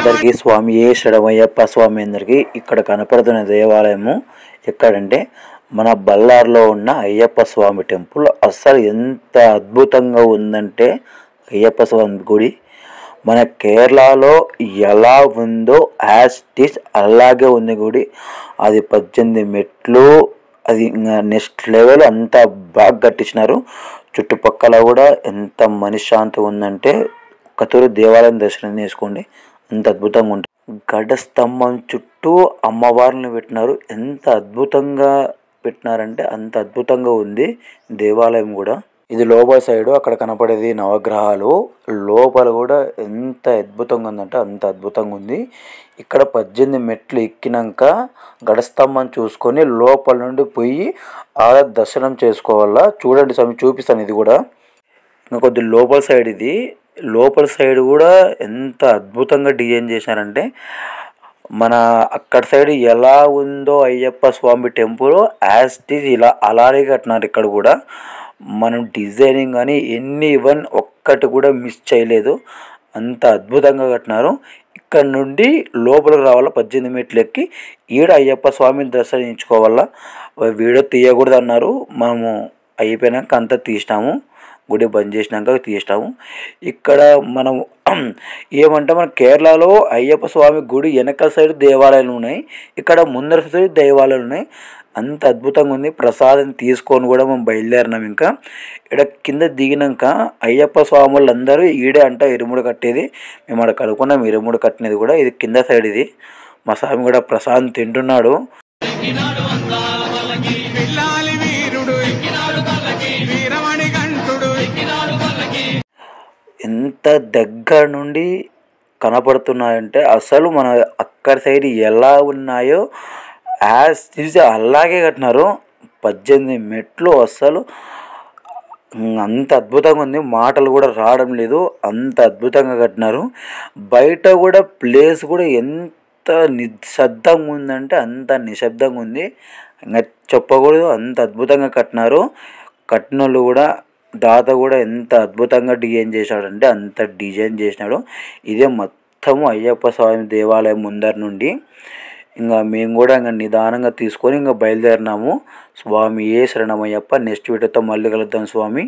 అందరికీ స్వామి ఏ శరణమయ్యప్ప స్వామి అందరికీ. ఇక్కడ కనపడుతున్న దేవాలయము ఎక్కడంటే మన బళ్ళార్లో ఉన్న అయ్యప్ప స్వామి టెంపుల్. అస్సలు ఎంత అద్భుతంగా ఉందంటే అయ్యప్ప స్వామి గుడి మన కేరళలో ఎలా ఉందో యాజ్ ఇట్ ఈస్ అలాగే ఉంది గుడి. అది 18 మెట్లు, అది ఇంకా నెక్స్ట్ లెవెల్, అంత బాగా కట్టించినారు. చుట్టుపక్కల కూడా ఎంత మనశ్శాంతి ఉందంటే ఒకతూరు దేవాలయం దర్శనం చేసుకోండి, అంత అద్భుతంగా ఉంటుంది. గడ్డ స్తంభం చుట్టూ అమ్మవారిని పెట్టినారు. ఎంత అద్భుతంగా పెట్టినారంటే అంత అద్భుతంగా ఉంది దేవాలయం కూడా. ఇది లోపల సైడు అక్కడ కనపడేది నవగ్రహాలు. లోపల కూడా ఎంత అద్భుతంగా ఉందంటే అంత అద్భుతంగా ఉంది. ఇక్కడ 18 మెట్లు ఎక్కినాక గడస్తంభం చూసుకొని లోపల నుండి పోయి ఆడ దర్శనం చేసుకోవాలా. చూడండి స్వామి, చూపిస్తాను. ఇది కూడా ఇంకా కొద్ది లోపల సైడ్. ఇది లోపల సైడ్ కూడా ఎంత అద్భుతంగా డిజైన్ చేశారంటే మన అక్కడ సైడ్ ఎలా ఉందో అయ్యప్ప స్వామి టెంపుల్ యాజ్ ఇట్ ఈజ్ ఇలా అలాగే కట్టినారు. ఇక్కడ కూడా మనం డిజైనింగ్ కానీ ఈవెన్ ఒక్కటి కూడా మిస్ చేయలేదు, అంత అద్భుతంగా కట్టినారు. ఇక్కడ నుండి లోపలికి రావాలా 18 మెట్లు ఎక్కి ఈడ అయ్యప్ప స్వామిని దర్శించుకోవాలా. వీడియో తీయకూడదు అన్నారు, మనము అయిపోయినాక అంతా తీసినాము, గుడి బంద్ చేసినాక తీసినాము. ఇక్కడ మనం ఏమంటే మన కేరళలో అయ్యప్ప స్వామి గుడి వెనక సైడ్ దేవాలయాలు ఉన్నాయి, ఇక్కడ ముందర సైడ్ దేవాలయాలు ఉన్నాయి. అంత అద్భుతంగా ఉంది. ప్రసాదం తీసుకొని కూడా మనం బయలుదేరినాం. ఇంకా ఇక్కడ కింద దిగినాక అయ్యప్ప స్వామి వాళ్ళు అందరూ ఈడే అంట ఇరుముడు కట్టేది. మేము అక్కడ కనుక్కున్నాం, ఇరుముడు కట్టినది కూడా ఇది కింద సైడ్. ఇది మా స్వామి కూడా ప్రసాదం తింటున్నాడు. ఎంత దగ్గర నుండి కనపడుతున్నాయంటే అసలు మన అక్కడ సైడ్ ఎలా ఉన్నాయో యాజ్ ఇట్ అలాగే కట్టినారు. 18 మెట్లు అస్సలు అంత అద్భుతంగా ఉంది, మాటలు కూడా రావడం లేదు, అంత అద్భుతంగా కట్టినారు. బయట కూడా ప్లేస్ కూడా ఎంత నిశ్శబ్దంగా ఉందంటే అంత నిశ్శబ్దంగా ఉంది, ఇంకా చెప్పకూడదు, అంత అద్భుతంగా కట్టినారు. కట్టినోళ్ళు కూడా దాత కూడా ఎంత అద్భుతంగా డిజైన్ చేశాడంటే అంత డిజైన్ చేసినాడు. ఇదే మొత్తము అయ్యప్ప స్వామి దేవాలయం ముందర నుండి. ఇంకా మేము కూడా ఇంకా నిదానంగా తీసుకొని ఇంకా బయలుదేరినాము. స్వామి ఏ శరణమయ్యప్ప. నెక్స్ట్ వీడియోతో మళ్ళీ కలుద్దాం స్వామి.